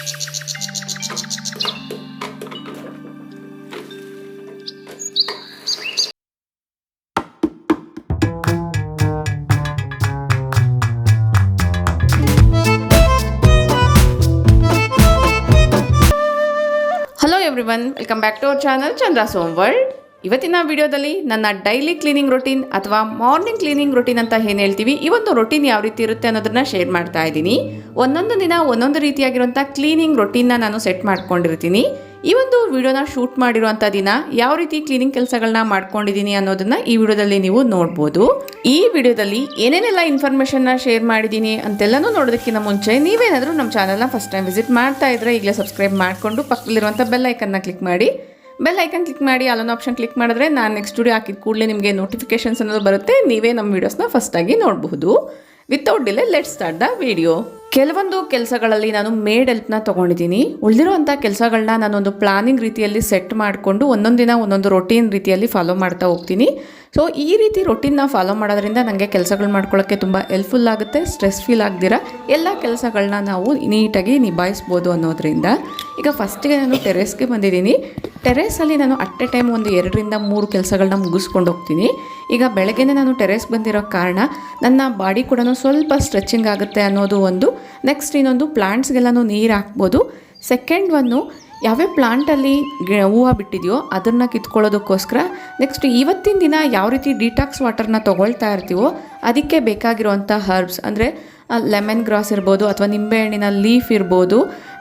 Hello everyone, welcome back to our channel Chandra's Home World. ಇವತ್ತಿನ ವಿಡಿಯೋದಲ್ಲಿ ನನ್ನ ಡೈಲಿ ಕ್ಲೀನಿಂಗ್ ರೊಟೀನ್ ಅಥವಾ ಮಾರ್ನಿಂಗ್ ಕ್ಲೀನಿಂಗ್ ರೊಟೀನ್ ಅಂತ ಏನು ಹೇಳ್ತೀವಿ, ಈ ಒಂದು ರೊಟೀನ್ ಯಾವ ರೀತಿ ಇರುತ್ತೆ ಅನ್ನೋದನ್ನ ಶೇರ್ ಮಾಡ್ತಾ ಇದ್ದೀನಿ. ಒಂದೊಂದು ದಿನ ಒಂದೊಂದು ರೀತಿಯಾಗಿರುವಂಥ ಕ್ಲೀನಿಂಗ್ ರೊಟೀನ್ನ ನಾನು ಸೆಟ್ ಮಾಡ್ಕೊಂಡಿರ್ತೀನಿ. ಈ ಒಂದು ವಿಡಿಯೋನ ಶೂಟ್ ಮಾಡಿರುವಂಥ ದಿನ ಯಾವ ರೀತಿ ಕ್ಲೀನಿಂಗ್ ಕೆಲಸಗಳನ್ನ ಮಾಡ್ಕೊಂಡಿದ್ದೀನಿ ಅನ್ನೋದನ್ನ ಈ ವಿಡಿಯೋದಲ್ಲಿ ನೀವು ನೋಡ್ಬೋದು. ಈ ವಿಡಿಯೋದಲ್ಲಿ ಏನೇನೆಲ್ಲ ಇನ್ಫಾರ್ಮೇಷನ್ನ ಶೇರ್ ಮಾಡಿದ್ದೀನಿ ಅಂತೆಲ್ಲನೂ ನೋಡೋದಕ್ಕಿಂತ ಮುಂಚೆ ನೀವೇನಾದರೂ ನಮ್ಮ ಚಾನಲ್ನ ಫಸ್ಟ್ ಟೈಮ್ ವಿಸಿಟ್ ಮಾಡ್ತಾ ಇದ್ರೆ ಈಗಲೇ ಸಬ್ಸ್ಕ್ರೈಬ್ ಮಾಡಿಕೊಂಡು ಪಕ್ಕದಲ್ಲಿರುವಂಥ ಬೆಲ್ ಐಕನ್ನ ಕ್ಲಿಕ್ ಮಾಡಿ. ಬೆಲ್ ಐಕನ್ ಕ್ಲಿಕ್ ಮಾಡಿ ಅಲ್ಲೊಂದು ಆಪ್ಷನ್ ಕ್ಲಿಕ್ ಮಾಡಿದ್ರೆ ನಾನು ನೆಕ್ಸ್ಟ್ ವಿಡಿಯೋ ಹಾಕಿದ ಕೂಡಲೇ ನಿಮಗೆ ನೋಟಿಫಿಕೇಶನ್ಸ್ ಅನ್ನೋದು ಬರುತ್ತೆ. ನೀವೇ ನಮ್ಮ ವೀಡಿಯೋಸ್ನ ಫಸ್ಟಾಗಿ ನೋಡಬಹುದು. Without delay let's start the video. ಕೆಲವೊಂದು ಕೆಲಸಗಳಲ್ಲಿ ನಾನು ಮೇಡ್ ಹೆಲ್ಪ್ನ ತೊಗೊಂಡಿದ್ದೀನಿ. ಉಳಿದಿರುವಂಥ ಕೆಲಸಗಳನ್ನ ನಾನೊಂದು ಪ್ಲಾನಿಂಗ್ ರೀತಿಯಲ್ಲಿ ಸೆಟ್ ಮಾಡಿಕೊಂಡು ಒಂದೊಂದಿನ ಒಂದೊಂದು ರೊಟೀನ್ ರೀತಿಯಲ್ಲಿ ಫಾಲೋ ಮಾಡ್ತಾ ಹೋಗ್ತೀನಿ. ಸೊ ಈ ರೀತಿ ರೊಟೀನ್ನ ಫಾಲೋ ಮಾಡೋದ್ರಿಂದ ನನಗೆ ಕೆಲಸಗಳು ಮಾಡ್ಕೊಳ್ಳೋಕ್ಕೆ ತುಂಬ ಹೆಲ್ಪ್ಫುಲ್ ಆಗುತ್ತೆ. ಸ್ಟ್ರೆಸ್ ಫೀಲ್ ಆಗದಿರ ಎಲ್ಲ ಕೆಲಸಗಳನ್ನ ನಾವು ನೀಟಾಗಿ ನಿಭಾಯಿಸ್ಬೋದು ಅನ್ನೋದ್ರಿಂದ. ಈಗ ಫಸ್ಟಿಗೆ ನಾನು ಟೆರೇಸ್ಗೆ ಬಂದಿದ್ದೀನಿ. ಟೆರೇಸಲ್ಲಿ ನಾನು ಅಟ್ ಎ ಟೈಮ್ ಒಂದು 2 ರಿಂದ 3 ಕೆಲಸಗಳನ್ನ ಮುಗಿಸ್ಕೊಂಡು ಹೋಗ್ತೀನಿ. ಈಗ ಬೆಳಗ್ಗೆನೇ ನಾನು ಟೆರೇಸ್ಗೆ ಬಂದಿರೋ ಕಾರಣ ನನ್ನ ಬಾಡಿ ಕೂಡ ಸ್ವಲ್ಪ ಸ್ಟ್ರೆಚಿಂಗ್ ಆಗುತ್ತೆ ಅನ್ನೋದು ಒಂದು. ನೆಕ್ಸ್ಟ್ ಇನ್ನೊಂದು ಪ್ಲಾಂಟ್ಸ್ಗೆಲ್ಲನೂ ನೀರು ಹಾಕ್ಬೋದು. ಸೆಕೆಂಡ್ ಒನ್ನು ಯಾವ್ಯಾವ ಪ್ಲಾಂಟಲ್ಲಿ ಹೂವು ಬಿಟ್ಟಿದೆಯೋ ಅದನ್ನು ಕಿತ್ಕೊಳ್ಳೋದಕ್ಕೋಸ್ಕರ ನೆಕ್ಸ್ಟ್ ಇವತ್ತಿನ ದಿನ ಯಾವ ರೀತಿ ಡಿಟಾಕ್ಸ್ ವಾಟರ್ನ ತೊಗೊಳ್ತಾ ಇರ್ತೀವೋ ಅದಕ್ಕೆ ಬೇಕಾಗಿರುವಂಥ ಹರ್ಬ್ಸ್ ಅಂದರೆ ಲೆಮನ್ ಗ್ರಾಸ್ ಇರ್ಬೋದು ಅಥವಾ ನಿಂಬೆಹಣ್ಣಿನ ಲೀಫ್ ಇರ್ಬೋದು,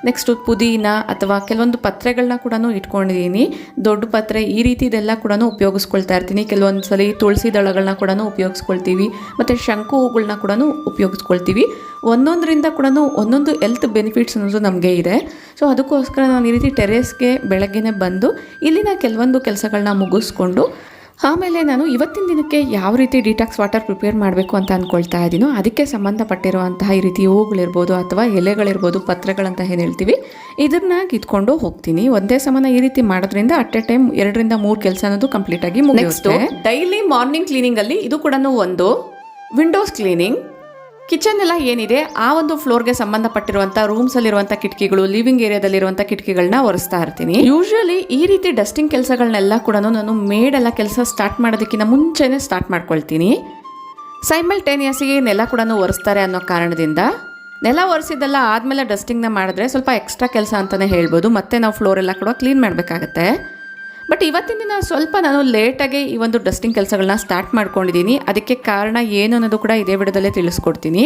ನೆಕ್ಸ್ಟು ಪುದೀನ ಅಥವಾ ಕೆಲವೊಂದು ಪತ್ರೆಗಳನ್ನ ಕೂಡ ಇಟ್ಕೊಂಡಿದ್ದೀನಿ. ದೊಡ್ಡ ಪತ್ರೆ ಈ ರೀತಿ ಇದೆಲ್ಲ ಕೂಡ ಉಪಯೋಗಿಸ್ಕೊಳ್ತಾ ಇರ್ತೀನಿ. ಕೆಲವೊಂದು ಸಲ ತುಳಸಿ ದಳಗಳನ್ನ ಕೂಡ ಉಪಯೋಗಿಸ್ಕೊಳ್ತೀವಿ ಮತ್ತು ಶಂಕು ಹೂಗಳನ್ನ ಕೂಡ ಉಪಯೋಗಿಸ್ಕೊಳ್ತೀವಿ. ಒಂದೊಂದರಿಂದ ಕೂಡ ಒಂದೊಂದು ಹೆಲ್ತ್ ಬೆನಿಫಿಟ್ಸ್ ಅನ್ನೋದು ನಮಗೆ ಇದೆ. ಸೊ ಅದಕ್ಕೋಸ್ಕರ ನಾನು ಈ ರೀತಿ ಟೆರೇಸ್ಗೆ ಬೆಳಗ್ಗೆನೇ ಬಂದು ಇಲ್ಲಿನ ಕೆಲವೊಂದು ಕೆಲಸಗಳನ್ನ ಮುಗಿಸ್ಕೊಂಡು ಆಮೇಲೆ ನಾನು ಇವತ್ತಿನ ದಿನಕ್ಕೆ ಯಾವ ರೀತಿ ಡಿಟಾಕ್ಸ್ ವಾಟರ್ ಪ್ರಿಪೇರ್ ಮಾಡಬೇಕು ಅಂತ ಅಂದ್ಕೊಳ್ತಾ ಇದ್ದೀನೋ ಅದಕ್ಕೆ ಸಂಬಂಧಪಟ್ಟಿರುವಂತಹ ಈ ರೀತಿ ಹೂಗಳಿರ್ಬೋದು ಅಥವಾ ಎಲೆಗಳಿರ್ಬೋದು, ಪತ್ರಗಳಂತ ಏನು ಹೇಳ್ತೀವಿ, ಇದನ್ನ ಕಿತ್ಕೊಂಡು ಹೋಗ್ತೀನಿ. ಒಂದೇ ಸಮಾನ ಈ ರೀತಿ ಮಾಡೋದ್ರಿಂದ ಅಟ್ ಎ ಟೈಮ್ 2 ರಿಂದ 3 ಕೆಲಸ ಅನ್ನೋದು ಕಂಪ್ಲೀಟಾಗಿ ಮುಗಿಯುತ್ತೆ. ಡೈಲಿ ಮಾರ್ನಿಂಗ್ ಕ್ಲೀನಿಂಗಲ್ಲಿ ಇದು ಕೂಡ ಒಂದು ವಿಂಡೋಸ್ ಕ್ಲೀನಿಂಗ್. ಕಿಚನ್ ಎಲ್ಲ ಏನಿದೆ ಆ ಒಂದು ಫ್ಲೋರ್ಗೆ ಸಂಬಂಧಪಟ್ಟಿರುವಂಥ ರೂಮ್ಸಲ್ಲಿರುವಂಥ ಕಿಟಕಿಗಳು, ಲಿವಿಂಗ್ ಏರಿಯಾದಲ್ಲಿರುವಂಥ ಕಿಟಕಿಗಳನ್ನ ಒರೆಸ್ತಾ ಇರ್ತೀನಿ. ಯೂಶುವಲಿ ಈ ರೀತಿ ಡಸ್ಟಿಂಗ್ ಕೆಲಸಗಳನ್ನೆಲ್ಲ ಕೂಡ ನಾನು ಮೇಡೆಲ್ಲ ಕೆಲಸ ಸ್ಟಾರ್ಟ್ ಮಾಡೋದಕ್ಕಿಂತ ಮುಂಚೆನೇ ಸ್ಟಾರ್ಟ್ ಮಾಡ್ಕೊಳ್ತೀನಿ. ಸೈಮಲ್ಟೇನಿಯಸ್ಗೆ ನೆಲ ಕೂಡ ಒರೆಸ್ತಾರೆ ಅನ್ನೋ ಕಾರಣದಿಂದ ನೆಲ ಒರೆಸಿದ್ದೆಲ್ಲ ಆದಮೇಲೆ ಡಸ್ಟಿಂಗ್ನ ಮಾಡಿದ್ರೆ ಸ್ವಲ್ಪ ಎಕ್ಸ್ಟ್ರಾ ಕೆಲಸ ಅಂತಲೇ ಹೇಳ್ಬೋದು. ಮತ್ತೆ ನಾವು ಫ್ಲೋರೆಲ್ಲ ಕೂಡ ಕ್ಲೀನ್ ಮಾಡಬೇಕಾಗತ್ತೆ. ಬಟ್ ಇವತ್ತಿನ ದಿನ ಸ್ವಲ್ಪ ನಾನು ಲೇಟಾಗಿ ಈ ಒಂದು ಡಸ್ಟಿಂಗ್ ಕೆಲಸಗಳನ್ನ ಸ್ಟಾರ್ಟ್ ಮಾಡ್ಕೊಂಡಿದ್ದೀನಿ. ಅದಕ್ಕೆ ಕಾರಣ ಏನು ಅನ್ನೋದು ಕೂಡ ಇದೇ ವಿಡಿಯೋದಲ್ಲೇ ತಿಳಿಸ್ಕೊಡ್ತೀನಿ.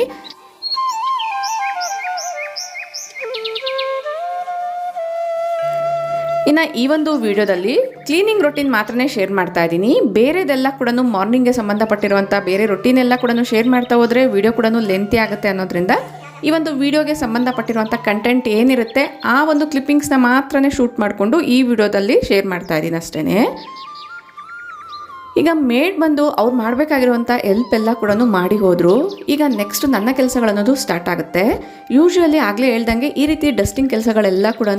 ಇನ್ನು ಈ ಒಂದು ವಿಡಿಯೋದಲ್ಲಿ ಕ್ಲೀನಿಂಗ್ ರೊಟೀನ್ ಮಾತ್ರನೇ ಶೇರ್ ಮಾಡ್ತಾ ಇದ್ದೀನಿ. ಬೇರೆದೆಲ್ಲ ಕೂಡ ಮಾರ್ನಿಂಗ್ಗೆ ಸಂಬಂಧಪಟ್ಟಿರುವಂಥ ಬೇರೆ ರೊಟೀನ್ ಎಲ್ಲ ಕೂಡ ಶೇರ್ ಮಾಡ್ತಾ ಹೋದರೆ ವಿಡಿಯೋ ಕೂಡ ಲೆಂತಿ ಆಗುತ್ತೆ ಅನ್ನೋದ್ರಿಂದ ಈ ಒಂದು ವಿಡಿಯೋಗೆ ಸಂಬಂಧಪಟ್ಟಿರುವಂಥ ಕಂಟೆಂಟ್ ಏನಿರುತ್ತೆ ಆ ಒಂದು ಕ್ಲಿಪ್ಪಿಂಗ್ಸ್ನ ಮಾತ್ರನೇ ಶೂಟ್ ಮಾಡಿಕೊಂಡು ಈ ವಿಡಿಯೋದಲ್ಲಿ ಶೇರ್ ಮಾಡ್ತಾ ಇದ್ದೀನಿ ಅಷ್ಟೇ. ಈಗ ಮೇಡ್ ಬಂದು ಅವ್ರು ಮಾಡಬೇಕಾಗಿರುವಂಥ ಹೆಲ್ಪ್ ಎಲ್ಲ ಕೂಡ ಮಾಡಿ ಹೋದರು. ಈಗ ನೆಕ್ಸ್ಟ್ ನನ್ನ ಕೆಲಸಗಳನ್ನೋದು ಸ್ಟಾರ್ಟ್ ಆಗುತ್ತೆ. ಯೂಶ್ವಲಿ ಆಗಲೇ ಹೇಳ್ದಂಗೆ ಈ ರೀತಿ ಡಸ್ಟಿಂಗ್ ಕೆಲಸಗಳೆಲ್ಲ ಕೂಡ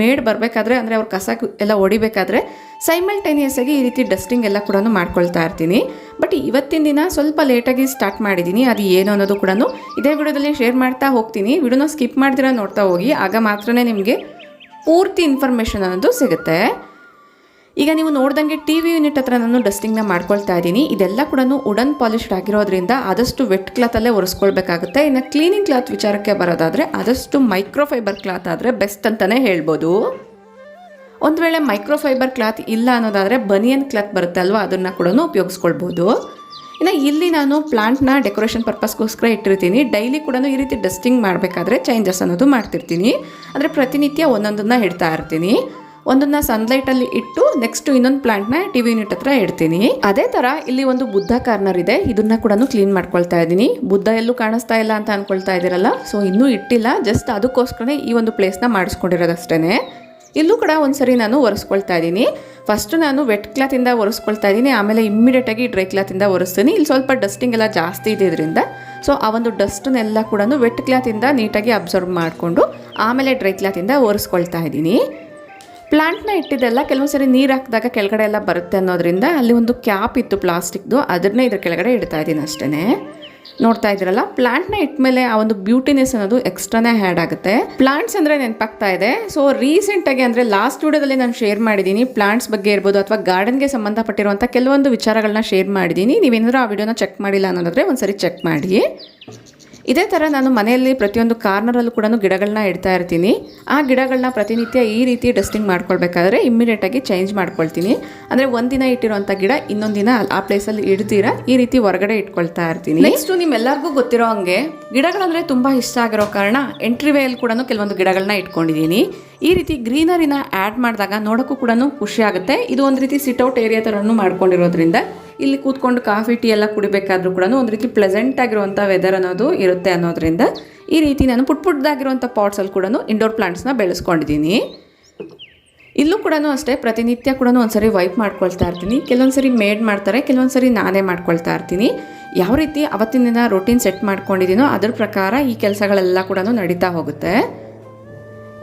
ಮೇಡ್ ಬರಬೇಕಾದ್ರೆ ಅಂದರೆ ಅವ್ರು ಕಸ ಎಲ್ಲ ಹೊಡಿಬೇಕಾದ್ರೆ ಸೈಮಲ್ಟೇನಿಯಸ್ ಆಗಿ ಈ ರೀತಿ ಡಸ್ಟಿಂಗ್ ಎಲ್ಲ ಕೂಡ ಮಾಡ್ಕೊಳ್ತಾ ಇರ್ತೀನಿ. ಬಟ್ ಇವತ್ತಿನ ದಿನ ಸ್ವಲ್ಪ ಲೇಟಾಗಿ ಸ್ಟಾರ್ಟ್ ಮಾಡಿದ್ದೀನಿ. ಅದು ಏನು ಅನ್ನೋದು ಕೂಡ ಇದೇ ವಿಡಿಯೋದಲ್ಲಿ ಶೇರ್ ಮಾಡ್ತಾ ಹೋಗ್ತೀನಿ. ವಿಡಿಯೋನ ಸ್ಕಿಪ್ ಮಾಡ್ದಿರ ನೋಡ್ತಾ ಹೋಗಿ, ಆಗ ಮಾತ್ರನೇ ನಿಮಗೆ ಪೂರ್ತಿ ಇನ್ಫಾರ್ಮೇಷನ್ ಅನ್ನೋದು ಸಿಗುತ್ತೆ. ಈಗ ನೀವು ನೋಡ್ದಂಗೆ ಟಿವಿ ಯೂನಿಟ್ ಹತ್ರ ನಾನು ಡಸ್ಟಿಂಗ್ನ ಮಾಡ್ಕೊಳ್ತಾ ಇದ್ದೀನಿ. ಇದೆಲ್ಲ ಕೂಡ ವುಡನ್ ಪಾಲಿಶ್ಡ್ ಆಗಿರೋದ್ರಿಂದ ಆದಷ್ಟು ವೆಟ್ ಕ್ಲಾತಲ್ಲೇ ಒರೆಸ್ಕೊಳ್ಬೇಕಾಗುತ್ತೆ. ಇನ್ನು ಕ್ಲೀನಿಂಗ್ ಕ್ಲಾತ್ ವಿಚಾರಕ್ಕೆ ಬರೋದಾದರೆ ಆದಷ್ಟು ಮೈಕ್ರೋಫೈಬರ್ ಕ್ಲಾತ್ ಆದರೆ ಬೆಸ್ಟ್ ಅಂತಲೇ ಹೇಳ್ಬೋದು. ಒಂದು ವೇಳೆ ಮೈಕ್ರೋಫೈಬರ್ ಕ್ಲಾತ್ ಇಲ್ಲ ಅನ್ನೋದಾದರೆ ಬನಿಯನ್ ಕ್ಲಾತ್ ಬರುತ್ತೆ ಅಲ್ವಾ, ಅದನ್ನು ಕೂಡ ಉಪಯೋಗಿಸ್ಕೊಳ್ಬೋದು. ಇನ್ನು ಇಲ್ಲಿ ನಾನು ಪ್ಲಾಂಟ್ನ ಡೆಕೋರೇಷನ್ ಪರ್ಪಸ್ಗೋಸ್ಕರ ಇಟ್ಟಿರ್ತೀನಿ. ಡೈಲಿ ಕೂಡ ಈ ರೀತಿ ಡಸ್ಟಿಂಗ್ ಮಾಡಬೇಕಾದ್ರೆ ಚೇಂಜಸ್ ಅನ್ನೋದು ಮಾಡ್ತಿರ್ತೀನಿ. ಅಂದರೆ ಪ್ರತಿನಿತ್ಯ ಒಂದೊಂದನ್ನು ಇಡ್ತಾ ಇರ್ತೀನಿ. ಒಂದನ್ನ ಸನ್ಲೈಟಲ್ಲಿ ಇಟ್ಟು ನೆಕ್ಸ್ಟ್ ಇನ್ನೊಂದು ಪ್ಲಾಂಟ್ನ ಟಿವಿ ಯೂನಿಟ್ ಹತ್ರ ಇಡ್ತೀನಿ. ಅದೇ ಥರ ಇಲ್ಲಿ ಒಂದು ಬುದ್ಧ ಕಾರ್ನರ್ ಇದೆ, ಇದನ್ನ ಕೂಡ ಕ್ಲೀನ್ ಮಾಡ್ಕೊಳ್ತಾ ಇದ್ದೀನಿ. ಬುದ್ಧ ಎಲ್ಲೂ ಕಾಣಿಸ್ತಾ ಇಲ್ಲ ಅಂತ ಅಂದ್ಕೊಳ್ತಾ ಇದ್ದೀರಲ್ಲ, ಸೊ ಇನ್ನೂ ಇಟ್ಟಿಲ್ಲ, ಜಸ್ಟ್ ಅದಕ್ಕೋಸ್ಕರ ಈ ಒಂದು ಪ್ಲೇಸ್ನ ಮಾಡಿಸ್ಕೊಂಡಿರೋದಷ್ಟೇ. ಇಲ್ಲೂ ಕೂಡ ಒಂದ್ಸರಿ ನಾನು ಒರೆಸ್ಕೊಳ್ತಾ ಇದ್ದೀನಿ. ಫಸ್ಟು ನಾನು ವೆಟ್ ಕ್ಲಾತಿಂದ ಒರೆಸ್ಕೊಳ್ತಾ ಇದ್ದೀನಿ, ಆಮೇಲೆ ಇಮ್ಮಿಡಿಯೇಟಾಗಿ ಡ್ರೈ ಕ್ಲಾತಿಂದ ಒರೆಸ್ತೀನಿ. ಇಲ್ಲಿ ಸ್ವಲ್ಪ ಡಸ್ಟಿಂಗ್ ಎಲ್ಲ ಜಾಸ್ತಿ ಇದರಿಂದ ಸೊ ಆ ಒಂದು ಡಸ್ಟನ್ನೆಲ್ಲ ಕೂಡ ವೆಟ್ ಕ್ಲಾತಿಂದ ನೀಟಾಗಿ ಅಬ್ಸರ್ವ್ ಮಾಡಿಕೊಂಡು ಆಮೇಲೆ ಡ್ರೈ ಕ್ಲಾತಿಂದ ಒರೆಸ್ಕೊಳ್ತಾ ಇದ್ದೀನಿ. ಪ್ಲಾಂಟ್ನ ಇಟ್ಟಿದ್ದೆಲ್ಲ ಕೆಲವೊಂದು ಸರಿ ನೀರು ಹಾಕಿದಾಗ ಕೆಳಗಡೆ ಎಲ್ಲ ಬರುತ್ತೆ ಅನ್ನೋದ್ರಿಂದ ಅಲ್ಲಿ ಒಂದು ಕ್ಯಾಪ್ ಇತ್ತು ಪ್ಲಾಸ್ಟಿಕ್ದು, ಅದನ್ನೇ ಇದ್ರ ಕೆಳಗಡೆ ಇಡ್ತಾ ಇದ್ದೀನಿ ಅಷ್ಟೇ. ನೋಡ್ತಾ ಇದ್ದೀರಲ್ಲ, ಪ್ಲಾಂಟ್ನ ಇಟ್ಮೇಲೆ ಆ ಒಂದು ಬ್ಯೂಟಿನೆಸ್ ಅನ್ನೋದು ಎಕ್ಸ್ಟ್ರಾನೇ ಆ್ಯಡ್ ಆಗುತ್ತೆ. ಪ್ಲಾಂಟ್ಸ್ ಅಂದರೆ ನೆನಪಾಗ್ತಾ ಇದೆ. ಸೊ ರೀಸೆಂಟಾಗಿ ಅಂದರೆ ಲಾಸ್ಟ್ ವಿಡಿಯೋದಲ್ಲಿ ನಾನು ಶೇರ್ ಮಾಡಿದ್ದೀನಿ ಪ್ಲಾಂಟ್ಸ್ ಬಗ್ಗೆ ಇರ್ಬೋದು ಅಥವಾ ಗಾರ್ಡನ್ಗೆ ಸಂಬಂಧಪಟ್ಟಿರುವಂಥ ಕೆಲವೊಂದು ವಿಚಾರಗಳನ್ನ ಶೇರ್ ಮಾಡಿದ್ದೀನಿ. ನೀವೇನಾದರೂ ಆ ವಿಡಿಯೋನ ಚೆಕ್ ಮಾಡಿಲ್ಲ ಅನ್ನೋದಾದರೆ ಒಂದ್ಸರಿ ಚೆಕ್ ಮಾಡಿ. ಇದೇ ಥರ ನಾನು ಮನೆಯಲ್ಲಿ ಪ್ರತಿಯೊಂದು ಕಾರ್ನರಲ್ಲೂ ಕೂಡ ಗಿಡಗಳನ್ನ ಇಡ್ತಾ ಇರ್ತೀನಿ. ಆ ಗಿಡಗಳನ್ನ ಪ್ರತಿನಿತ್ಯ ಈ ರೀತಿ ಡಸ್ಟಿಂಗ್ ಮಾಡ್ಕೊಳ್ಬೇಕಾದ್ರೆ ಇಮ್ಮಿಡಿಯೇಟಾಗಿ ಚೇಂಜ್ ಮಾಡ್ಕೊಳ್ತೀನಿ. ಅಂದರೆ ಒಂದಿನ ಇಟ್ಟಿರುವಂಥ ಗಿಡ ಇನ್ನೊಂದು ದಿನ ಆ ಪ್ಲೇಸಲ್ಲಿ ಇಡ್ತೀರಾ ಈ ರೀತಿ ಹೊರಗಡೆ ಇಟ್ಕೊಳ್ತಾ ಇರ್ತೀನಿ. ನೆಕ್ಸ್ಟು ನಿಮ್ಮೆಲ್ಲರಿಗೂ ಗೊತ್ತಿರೋ ಹಂಗೆ ಗಿಡಗಳಂದರೆ ತುಂಬ ಇಷ್ಟ ಆಗಿರೋ ಕಾರಣ ಎಂಟ್ರಿ ವೇಯಲ್ಲಿ ಕೂಡ ಕೆಲವೊಂದು ಗಿಡಗಳನ್ನ ಇಟ್ಕೊಂಡಿದ್ದೀನಿ. ಈ ರೀತಿ ಗ್ರೀನರಿನ ಆ್ಯಡ್ ಮಾಡಿದಾಗ ನೋಡೋಕ್ಕೂ ಕೂಡ ಖುಷಿ ಆಗುತ್ತೆ. ಇದು ಒಂದು ರೀತಿ ಸಿಟ್ಔಟ್ ಏರಿಯಾ ಥರನೂ ಮಾಡ್ಕೊಂಡಿರೋದ್ರಿಂದ ಇಲ್ಲಿ ಕೂತ್ಕೊಂಡು ಕಾಫಿ ಟೀ ಎಲ್ಲ ಕುಡಿಬೇಕಾದ್ರೂ ಕೂಡ ಒಂದು ರೀತಿ ಪ್ಲೆಸೆಂಟ್ ಆಗಿರುವಂಥ ವೆದರ್ ಅನ್ನೋದು ಇರುತ್ತೆ ಅನ್ನೋದ್ರಿಂದ ಈ ರೀತಿ ನಾನು ಪುಟ್ಟದಾಗಿರುವಂಥ ಪಾಟ್ಸಲ್ಲಿ ಕೂಡ ಇಂಡೋರ್ ಪ್ಲಾಂಟ್ಸ್ನ ಬೆಳೆಸ್ಕೊಂಡಿದ್ದೀನಿ. ಇಲ್ಲೂ ಕೂಡ ಅಷ್ಟೇ ಪ್ರತಿನಿತ್ಯ ಕೂಡ ಒಂದ್ಸರಿ ವೈಪ್ ಮಾಡ್ಕೊಳ್ತಾ ಇರ್ತೀನಿ. ಕೆಲವೊಂದು ಸರಿ ಮೇಡ್ ಮಾಡ್ತಾರೆ, ಕೆಲವೊಂದು ಸರಿ ನಾನೇ ಮಾಡ್ಕೊಳ್ತಾ ಇರ್ತೀನಿ. ಯಾವ ರೀತಿ ಅವತ್ತಿನ ದಿನ ರೊಟೀನ್ ಸೆಟ್ ಮಾಡ್ಕೊಂಡಿದ್ದೀನೋ ಅದ್ರ ಪ್ರಕಾರ ಈ ಕೆಲಸಗಳೆಲ್ಲ ಕೂಡ ನಡೀತಾ ಹೋಗುತ್ತೆ.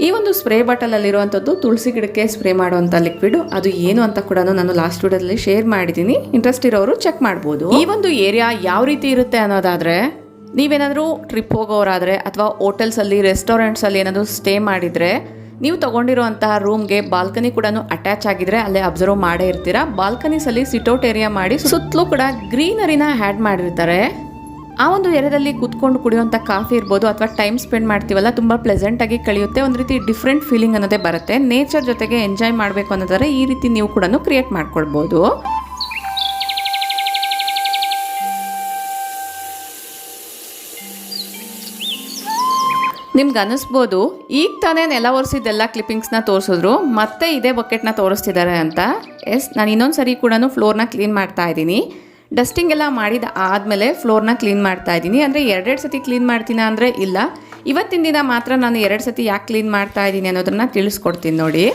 ಈ ಒಂದು ಸ್ಪ್ರೇ ಬಾಟಲಲ್ಲಿರುವಂಥದ್ದು ತುಳಸಿ ಗಿಡಕ್ಕೆ ಸ್ಪ್ರೇ ಮಾಡುವಂಥ ಲಿಕ್ವಿಡ್, ಅದು ಏನು ಅಂತ ಕೂಡ ನಾನು ಲಾಸ್ಟ್ ವಿಡಿಯೋದಲ್ಲಿ ಶೇರ್ ಮಾಡಿದ್ದೀನಿ. ಇಂಟ್ರೆಸ್ಟ್ ಇರೋರು ಚೆಕ್ ಮಾಡ್ಬೋದು. ಈ ಒಂದು ಏರಿಯಾ ಯಾವ ರೀತಿ ಇರುತ್ತೆ ಅನ್ನೋದಾದರೆ, ನೀವೇನಾದರೂ ಟ್ರಿಪ್ ಹೋಗೋರಾದರೆ ಅಥವಾ ಹೋಟೆಲ್ಸಲ್ಲಿ ರೆಸ್ಟೋರೆಂಟ್ಸಲ್ಲಿ ಏನಾದರೂ ಸ್ಟೇ ಮಾಡಿದರೆ ನೀವು ತೊಗೊಂಡಿರುವಂತಹ ರೂಮ್ಗೆ ಬಾಲ್ಕನಿ ಕೂಡ ಅಟ್ಯಾಚ್ ಆಗಿದ್ರೆ ಅಲ್ಲೇ ಅಬ್ಸರ್ವ್ ಮಾಡೇ ಇರ್ತೀರಾ. ಬಾಲ್ಕನೀಸಲ್ಲಿ ಸಿಟ್ಔಟ್ ಏರಿಯಾ ಮಾಡಿ ಸುತ್ತಲೂ ಕೂಡ ಗ್ರೀನರಿನ ಆ್ಯಡ್ ಮಾಡಿರ್ತಾರೆ. ಆ ಒಂದು ಏರಿಯಾದಲ್ಲಿ ಕೂತ್ಕೊಂಡು ಕುಡಿಯುವಂಥ ಕಾಫಿ ಇರ್ಬೋದು ಅಥವಾ ಟೈಮ್ ಸ್ಪೆಂಡ್ ಮಾಡ್ತೀವಲ್ಲ, ತುಂಬ ಪ್ಲೆಸೆಂಟಾಗಿ ಕಳೆಯುತ್ತೆ. ಒಂದು ರೀತಿ ಡಿಫ್ರೆಂಟ್ ಫೀಲಿಂಗ್ ಅನ್ನೋದೇ ಬರುತ್ತೆ. ನೇಚರ್ ಜೊತೆಗೆ ಎಂಜಾಯ್ ಮಾಡಬೇಕು ಅನ್ನೋದಾದ್ರೆ ಈ ರೀತಿ ನೀವು ಕೂಡ ಕ್ರಿಯೇಟ್ ಮಾಡ್ಕೊಳ್ಬೋದು. ನಿಮ್ಗೆ ಅನ್ನಿಸ್ಬೋದು ಈಗ ತಾನೇ ನೆಲ ಒರೆಸಿದ್ದೆಲ್ಲ ಕ್ಲಿಪ್ಪಿಂಗ್ಸ್ನ ತೋರಿಸಿದ್ರು ಮತ್ತೆ ಇದೇ ಬಕೆಟ್ನ ತೋರಿಸ್ತಿದ್ದಾರೆ ಅಂತ. ನಾನು ಇನ್ನೊಂದು ಸರಿ ಕೂಡ ಫ್ಲೋರ್ನ ಕ್ಲೀನ್ ಮಾಡ್ತಾ ಇದ್ದೀನಿ. ಡಸ್ಟಿಂಗ್ ಎಲ್ಲ ಮಾಡಿದ ಆದಮೇಲೆ ಫ್ಲೋರ್ನ ಕ್ಲೀನ್ ಮಾಡ್ತಾ ಇದ್ದೀನಿ. ಅಂದರೆ ಎರಡೆರಡು ಸತಿ ಕ್ಲೀನ್ ಮಾಡ್ತೀನಿ ಅಂದರೆ ಇಲ್ಲ, ಇವತ್ತಿನ ದಿನ ಮಾತ್ರ ನಾನು 2 ಸತಿ ಯಾಕೆ ಕ್ಲೀನ್ ಮಾಡ್ತಾ ಇದ್ದೀನಿ ಅನ್ನೋದನ್ನು ತಿಳಿಸ್ಕೊಡ್ತೀನಿ ನೋಡಿ.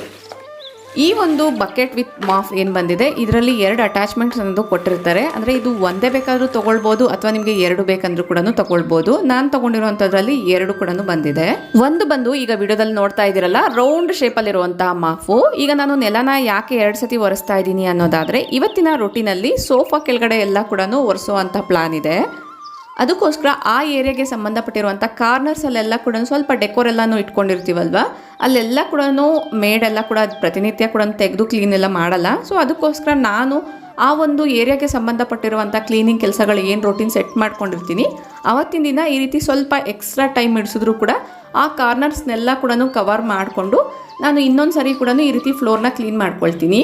ಈ ಒಂದು ಬಕೆಟ್ ವಿತ್ ಮಾಫ್ ಏನು ಬಂದಿದೆ ಇದರಲ್ಲಿ 2 ಅಟ್ಯಾಚ್ಮೆಂಟ್ಸ್ ಅನ್ನೋದು ಕೊಟ್ಟಿರ್ತಾರೆ. ಅಂದರೆ ಇದು ಒಂದೇ ಬೇಕಾದರೂ ತೊಗೊಳ್ಬೋದು ಅಥವಾ ನಿಮಗೆ 2 ಬೇಕಂದ್ರೂ ಕೂಡ ತೊಗೊಳ್ಬೋದು. ನಾನು ತೊಗೊಂಡಿರುವಂಥದ್ರಲ್ಲಿ 2 ಕೂಡ ಬಂದಿದೆ. ಒಂದು ಬಂದು ಈಗ ವಿಡಿಯೋದಲ್ಲಿ ನೋಡ್ತಾ ಇದ್ದೀರಲ್ಲ ರೌಂಡ್ ಶೇಪಲ್ಲಿರುವಂತಹ ಮಾಫು. ಈಗ ನಾನು ನೆಲನ ಯಾಕೆ 2 ಸತಿ ಒರೆಸ್ತಾ ಇದ್ದೀನಿ ಅನ್ನೋದಾದರೆ, ಇವತ್ತಿನ ರೊಟೀನಲ್ಲಿ ಸೋಫಾ ಕೆಳಗಡೆ ಎಲ್ಲ ಕೂಡ ಒರೆಸೋ ಪ್ಲಾನ್ ಇದೆ. ಅದಕ್ಕೋಸ್ಕರ ಆ ಏರಿಯಾಗೆ ಸಂಬಂಧಪಟ್ಟಿರುವಂಥ ಕಾರ್ನರ್ಸಲ್ಲೆಲ್ಲ ಕೂಡ ಸ್ವಲ್ಪ ಡೆಕೋರ್ ಎಲ್ಲನೂ ಇಟ್ಕೊಂಡಿರ್ತೀವಲ್ವ, ಅಲ್ಲೆಲ್ಲ ಕೂಡ ಮೇಡೆಲ್ಲ ಕೂಡ ಪ್ರತಿನಿತ್ಯ ಕೂಡ ತೆಗೆದು ಕ್ಲೀನ್ ಎಲ್ಲ ಮಾಡಲ್ಲ. ಸೊ ಅದಕ್ಕೋಸ್ಕರ ನಾನು ಆ ಒಂದು ಏರಿಯಾಗೆ ಸಂಬಂಧಪಟ್ಟಿರುವಂಥ ಕ್ಲೀನಿಂಗ್ ಕೆಲಸಗಳು ಏನು ರೊಟೀನ್ ಸೆಟ್ ಮಾಡ್ಕೊಂಡಿರ್ತೀನಿ ಅವತ್ತಿನ ದಿನ ಈ ರೀತಿ ಸ್ವಲ್ಪ ಎಕ್ಸ್ಟ್ರಾ ಟೈಮ್ ಇಡಿಸಿದ್ರು ಕೂಡ ಆ ಕಾರ್ನರ್ಸ್ನೆಲ್ಲ ಕೂಡ ಕವರ್ ಮಾಡಿಕೊಂಡು ನಾನು ಇನ್ನೊಂದು ಸರಿ ಕೂಡ ಈ ರೀತಿ ಫ್ಲೋರ್ನ ಕ್ಲೀನ್ ಮಾಡ್ಕೊಳ್ತೀನಿ.